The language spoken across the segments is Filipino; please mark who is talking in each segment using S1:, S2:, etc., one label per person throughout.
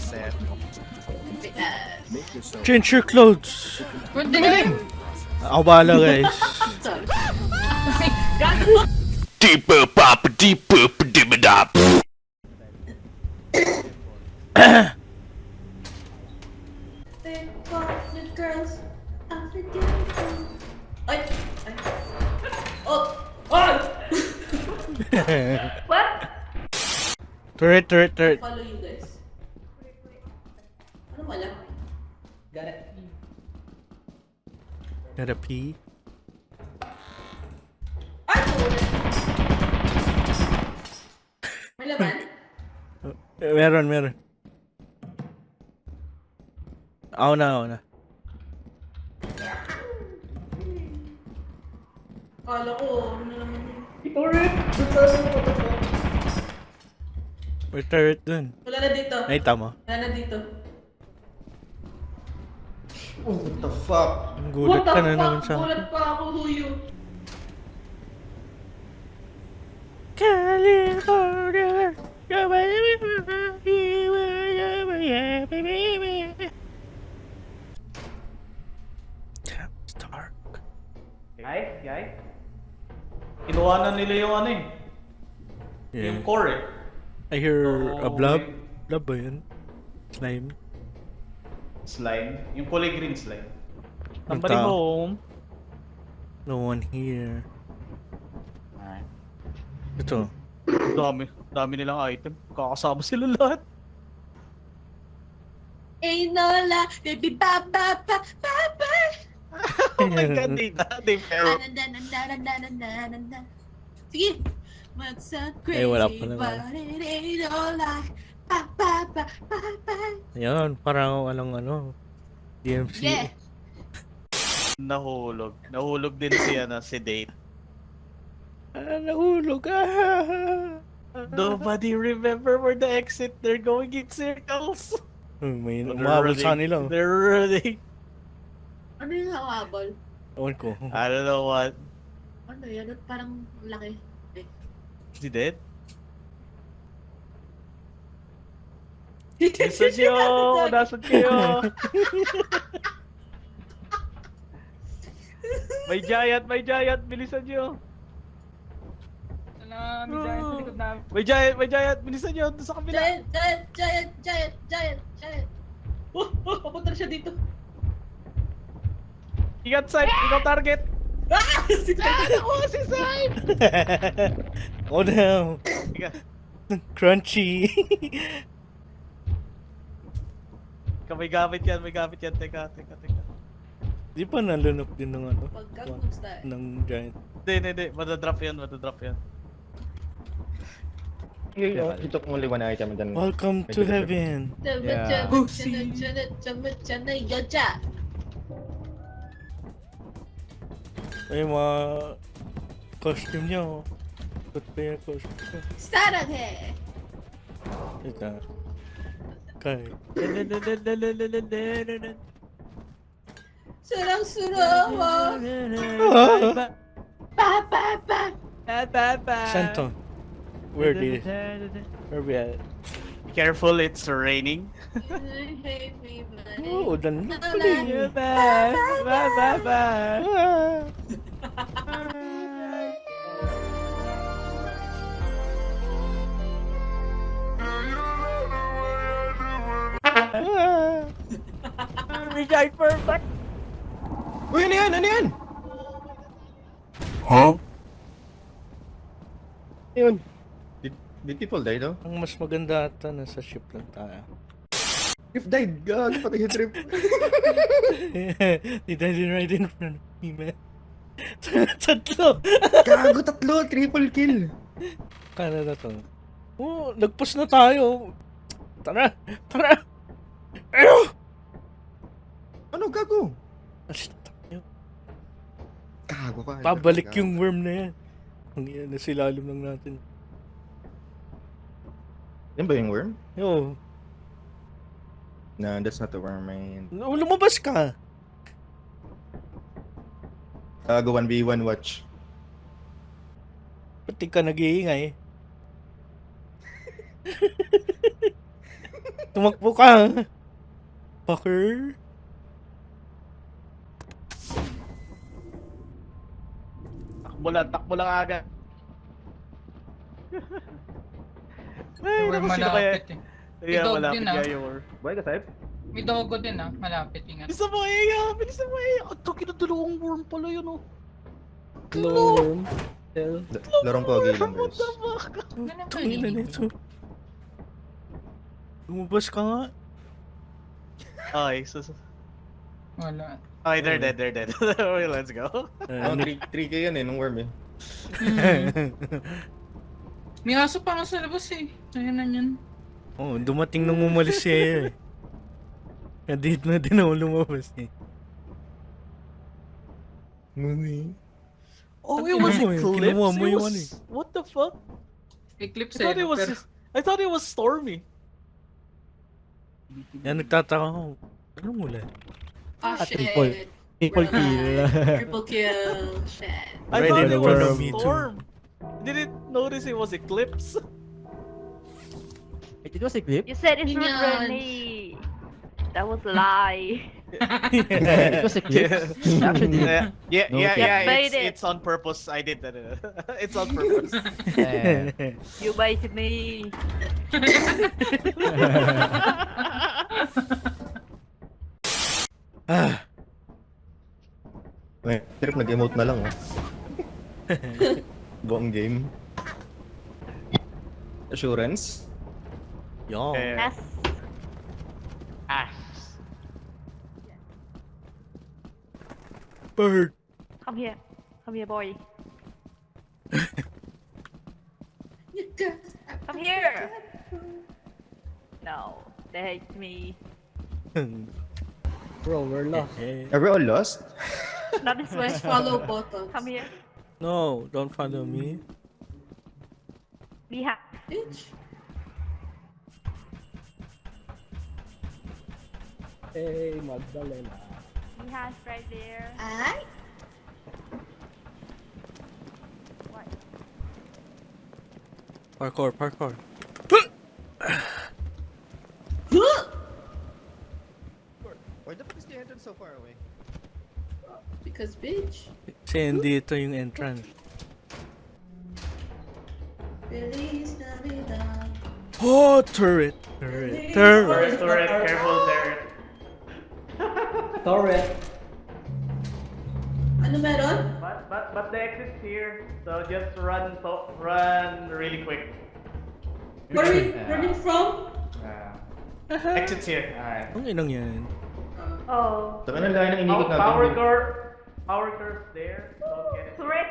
S1: set.
S2: Change your clothes.
S3: Good day.
S2: Ako bahala guys.
S1: Deeper pop, deeper dibba.
S4: Girls, ay! Oh! Oh! What?
S2: Turret.
S4: Follow you guys. Ano wala?
S2: Gotta pee.
S4: Ay! Wala. May laman?
S2: Meron. Ako na.
S4: Kala ko, ano naman yun?
S2: May turret dun.
S4: Wala na dito.
S2: Nakita mo?
S4: Wala na dito.
S5: Oh, what the fuck?
S2: Ang gulat ka na naman sa...
S4: Gulat pa ako, Huyo.
S2: California. It's dark.
S5: Yay? Kinuha na nila yung ano eh. Yung
S2: Yeah.
S5: core eh.
S2: I hear a
S5: Oh,
S2: blob.
S5: okay.
S2: Blob ba yun? Slime.
S5: Slime. Yung kulay green slime.
S1: Somebody
S2: tao.
S1: home.
S2: No one here. Ito.
S1: Dami nilang item. Kakasama sila lahat.
S4: Enola, baby, ba.
S1: Oh my god, they fell.
S4: Sige. Magsa crazy,
S2: Ay, wala pa naman.
S4: but it ain't all like ba.
S2: Ayun, parang walang DMC.
S4: Yeah.
S1: Nahulog din si Date.
S2: Nahulog.
S1: Nobody remember where the exit. They're going in circles.
S2: May umabot sa kanila.
S1: They're running.
S4: Ano yung nakabol?
S2: Ewan ko.
S1: I don't know what.
S4: Ano yan? Parang laki.
S1: Si Date? Bilisan nyo! Nasaan kayo? May giant! Bilisan nyo!
S3: May giant sa likod namin.
S1: May giant! Bilisan nyo! Doon sa kabila!
S4: Giant. Oh, papunta na siya dito.
S1: Ingat, Sai! Ikaw target!
S4: Ah! Si
S1: Oh, si Sai!
S2: Oh no.
S1: Ingat.
S2: Crunchy.
S1: May gamit yan. Teka.
S2: Di pa nalunok din ng
S4: Pagkakunsta.
S2: ng giant.
S1: Hindi. Madadrop yan.
S5: You took only one item and then...
S2: Welcome to heaven. May mga costume niya. Ba't pa yung costume?
S4: 사랑해.
S2: Ito. Kay.
S4: 사랑스러워.
S2: Saan to? Where we at?
S1: Be careful, it's raining.
S2: Oh, ulan na
S1: Bye.
S2: Ah. Ah.
S1: Bigay perfect!
S5: Uy, ano yan?
S1: Huh?
S5: Yun. Did people die though?
S2: Ang mas maganda ata nasa ship lang tayo.
S5: If died, God, patay yung trip.
S2: They didn't right in front of me, man. Tatlo!
S5: Gago, tatlo, triple kill.
S2: Kano na to? Oh, nagpas na tayo. Tara! Ayaw!
S5: Ano, gago?
S2: Alis na tayo.
S5: Gago ka.
S2: Pabalik yung worm na yan. Ang yan, nasa ilalim lang natin.
S5: Yan ba yung worm?
S2: Yo,
S5: No, that's not the worm, man.
S2: lumabas ka!
S5: Gago, 1v1 watch.
S2: Pati ka nag-iingay. Tumakbo ka. Fucker.
S1: Takbo lang agad. Ay,
S3: We're
S1: naku, sino kaya?
S3: malapit eh.
S1: Yeah,
S3: May dog
S1: malapit
S3: din, ah.
S1: nga yung war.
S5: Buhay ka, Saib?
S3: May dogo din malapit ingat.
S1: Bilisan mo, Eya! Bilisan mo, Eya! Ang taki na dalawang worm pala yun, oh.
S2: Gloom. Hell.
S5: Larong pogi lang,
S1: What
S5: guys.
S1: the fuck?
S3: Ganun
S2: Tungin na nito. Lumabas ka nga.
S1: Okay, so...
S3: Wala.
S1: Okay, they're dead. Okay, let's go.
S5: Oh, 3K yan eh, nung worm eh.
S3: May aso pa nga sa labas eh. Ayun na yun.
S2: Oh, dumating nung umalis siya eh. Kadit na din ako lumabas eh.
S5: Mami.
S1: Oh, it was
S2: Kinuha mo eh.
S1: Eclipse?
S2: Kinuha mo
S1: It
S2: yung
S1: was...
S2: ano eh.
S1: What the fuck?
S3: Eclipse
S1: I thought it was...
S3: pero
S1: I thought it was Stormy.
S2: Yan nagtataka ko. Ano mula?
S4: Oh,
S1: triple.
S4: shit.
S1: Triple
S4: Triple kill. Shit.
S1: I
S2: Ready
S1: thought
S2: to
S1: it
S2: worm.
S1: was
S2: Me too.
S1: Storm. Didn't notice it was Eclipse.
S6: It was Eclipse?
S7: You said it's
S4: Yun
S7: not
S4: yan.
S7: Renee. That was a lie.
S6: It was Eclipse? Actually,
S1: Yeah,
S6: No.
S7: Baited.
S1: it's on purpose. I did that. It's on purpose.
S7: You baited me.
S2: Ah,
S5: Wait, trip nag-emote na lang oh. Buong game. Assurance?
S2: yo.
S1: Okay.
S7: Yes.
S2: Bird.
S7: Come here. Come here, boy.
S4: You got-
S7: Come here. No. They hate me.
S6: bro, we're lost.
S5: Are we all lost?
S7: Not this way.
S4: Just follow buttons.
S7: Come here.
S2: No, don't follow me.
S7: We have.
S4: Bitch.
S6: Hey, Magdalena.
S7: We have right there.
S4: Ay?
S7: What?
S2: Parkour.
S5: Why the fuck is the entrance so far away?
S4: Because bitch.
S2: Kasi hindi ito yung entrance.
S4: Feliz Navidad.
S2: Oh, turret. Turret.
S1: Careful, turret.
S6: Torret.
S4: Ano meron?
S1: But the exit's here, so just run really quick.
S4: Where are we running from?
S1: Exit's here. Alright.
S2: Ang inang yan.
S7: Oh.
S5: Saka na lahat ng inikot natin.
S1: Power curve there. Don't get it.
S7: Turret.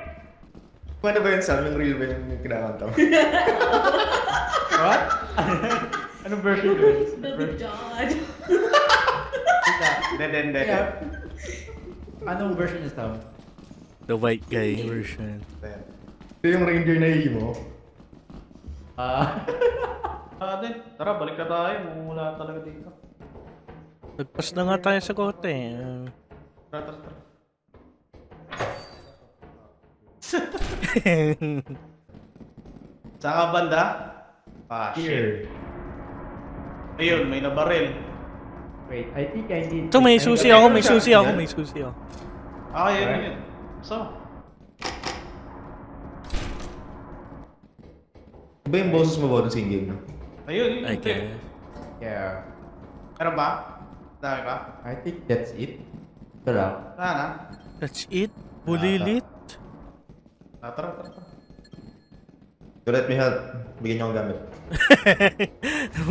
S5: Ano ba yun, Sam? Yung real ba yung kinakanta mo?
S1: What? Anong version yun?
S4: Navidad.
S1: Dead.
S6: Anong version is Sam?
S2: The white guy version.
S5: Ito yung reindeer na imo.
S1: Din. Tara, balik na tayo. Wala talaga dito.
S2: Nagpas na nga tayo sa kote.
S1: Tara. Saan ka banda? Shit. Ayun, may nabaril.
S6: Wait, I think I need...
S2: Ito, may susi ako.
S1: Yun. So,
S5: Iba yung boses mo ba sa in-game?
S1: ayun.
S2: I guess.
S6: Yeah,
S1: Meron ba? Dami ba?
S6: I think that's it. Ito lang.
S1: Sana.
S2: That's it. Bulilit.
S1: Tara.
S5: So let me help. Bigyan niyo akong gamit.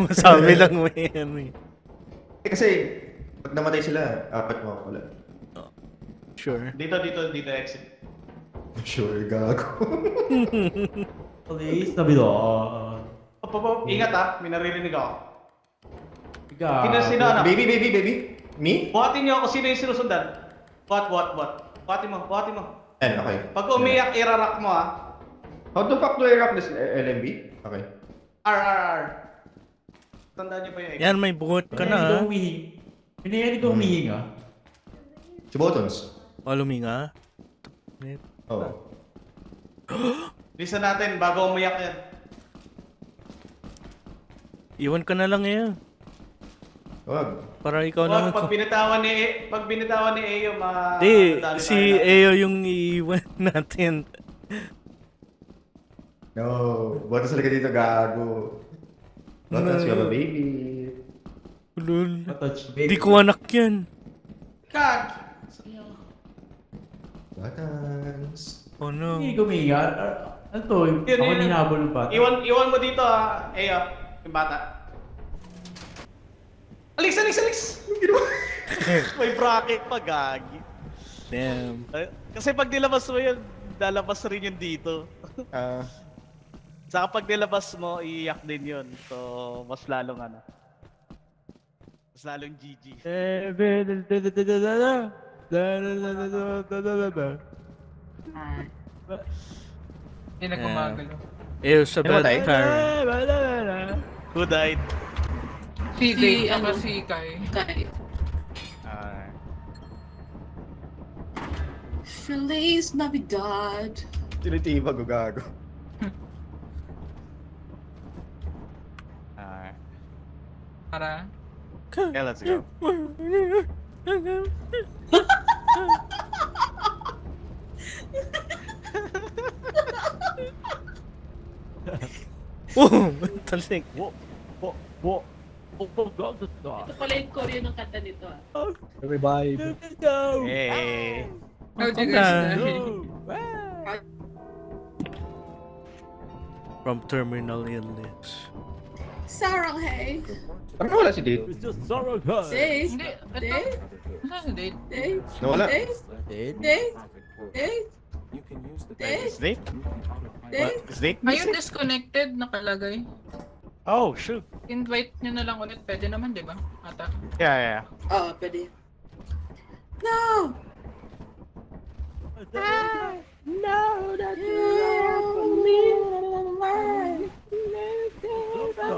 S2: Masabi lang mo yan eh.
S5: Kasi, pag namatay sila, apat mo ako ulit.
S2: Sure.
S1: Dito, exit.
S5: Sure, gago.
S6: Please, nabilo.
S1: Ingat may naririnig ako.
S6: Ikaw.
S1: Sino anak?
S5: Baby. Me?
S1: Buhatin niyo ako, sino yung sinusundan? What? Buhatin mo.
S5: And, okay.
S1: Pag umiyak, irarak mo
S5: How the fuck do I rock this LMB? Okay.
S1: R. Tandaan niyo pa yung exit.
S2: Yan, may buhot ka na ha.
S6: Hindi ko humihinga.
S5: Si Buttons.
S2: Palumi nga.
S5: Oo.
S1: Listen natin, bago umiyak yan.
S2: Iwan ka na lang ngayon.
S5: Wag.
S2: Para ikaw
S1: Wag,
S2: naman.
S1: pag binitawan ni Ayo,
S2: Di,
S1: madali
S2: si
S1: tayo lahat.
S2: Eo yung iiwan natin.
S5: No. Buhat talaga dito, gago. Buhat we have a baby.
S2: Lul.
S6: Matouch
S2: Di ko anak yan.
S1: Kag!
S5: Buttons.
S2: Oh no.
S6: Hindi guminga. Ano to?
S1: Yun,
S6: Ako
S1: yun.
S6: ninabol ba?
S1: Iwan mo dito, Ayo, yung bata. Alis! May bracket pa, gagi.
S2: Damn.
S1: Kasi pag nilabas mo yun, lalabas rin yun dito.
S5: Ah,
S1: Saka pag nilabas mo, iiyak din yun. So, mas lalong ano. Mas lalong GG.
S3: Hindi na gumagalo.
S2: Eo sa
S5: Ano ba
S2: bad
S5: tayo?
S2: parent.
S1: Who died?
S3: Si Dave,
S4: ano?
S3: ako si Kai.
S4: Okay.
S1: Ah,
S4: Feliz Navidad.
S5: tinitiba ko, gago.
S3: Para.
S1: yeah, let's go.
S2: Oh, talsik.
S4: Ito pala yung choreo ng kanta nito ah.
S1: Hey.
S3: How do you
S2: na.
S3: guys die?
S2: From terminal illness.
S4: Sarang hey.
S5: Parang wala si Dave.
S4: Dave.
S3: Hindi,
S4: Dave.
S3: ito. Saan si Dave?
S4: Dave.
S5: Nawala.
S4: Dave. Dave. Dave. Dave.
S1: Is Nate?
S4: Dave.
S1: Is Nate?
S3: Ayun, disconnected, nakalagay.
S1: Oh, shoot.
S3: Invite nyo na lang ulit. Pwede naman, di ba? Ata.
S1: Yeah.
S4: Oh, pwede. No!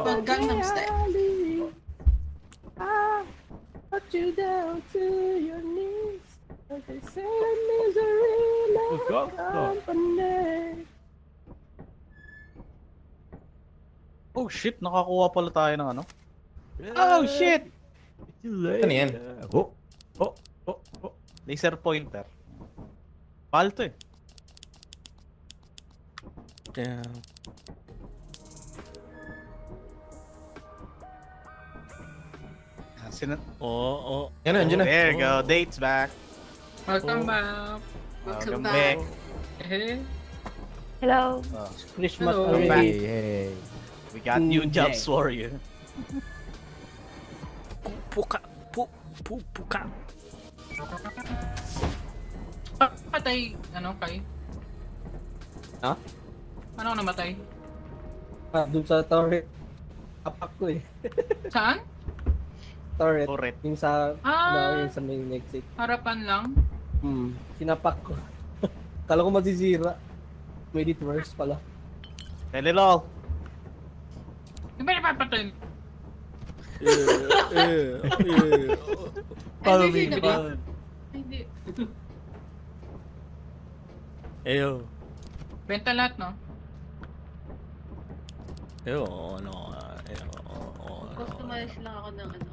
S4: Pag Gangnam Style.
S1: Oh, shit. Nakakuha pala tayo ng ano. Oh, shit!
S5: Ano yan?
S1: Laser pointer. Mahal to eh.
S2: Damn. Oh.
S5: Yan na, andyan na.
S1: There you go. Date's back.
S3: Welcome back.
S4: Welcome
S1: Welcome
S4: back.
S3: Eh,
S7: Hello.
S3: Christmas
S1: Welcome back. We got new
S3: Mm,
S1: jobs for you.
S2: Puka. Puka.
S3: patay, ano, Kai?
S8: Ha?
S3: Ano ang namatay?
S8: Doon sa turret. Apak ko eh.
S3: Saan?
S8: Turret.
S1: Turret.
S8: Yung sa,
S3: Ah.
S8: yung sa main exit.
S3: Harapan lang?
S8: Sinapak ko. Kala ko masisira. Made it worse pala.
S1: Tell it all.
S3: Di ba napapatay?
S4: Ay, hindi na ba? Hindi.
S2: Eo.
S3: Benta lahat, no?
S2: Eo, ano.
S4: Customize lang ako ng ano.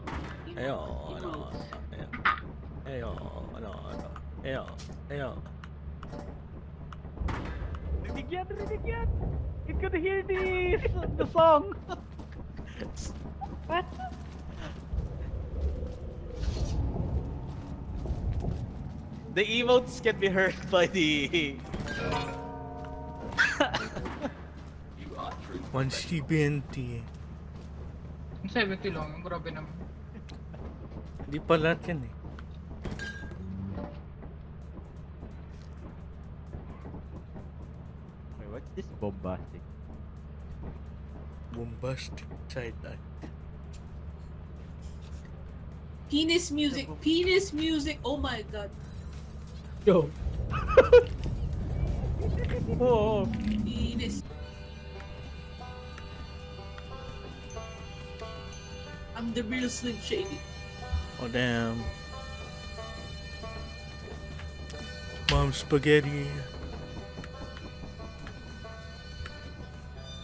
S2: Eo,
S4: emotes.
S2: Eo.
S1: Rinig yan! It could hear the song!
S7: What?
S1: The emotes can be heard by the...
S2: 170.
S3: Yung 70 lang, yung grabe naman.
S2: Hindi pa lahat yan eh.
S6: What's this bombastic?
S2: Bombastic side eye.
S4: Penis music. Penis music. Oh my god.
S8: Yo.
S4: Penis. I'm the real Slim Shady.
S2: Oh damn. Mom spaghetti.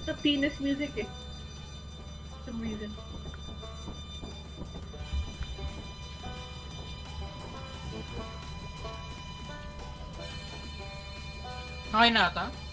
S7: The penis music eh. For some reason.
S3: Okay na ata?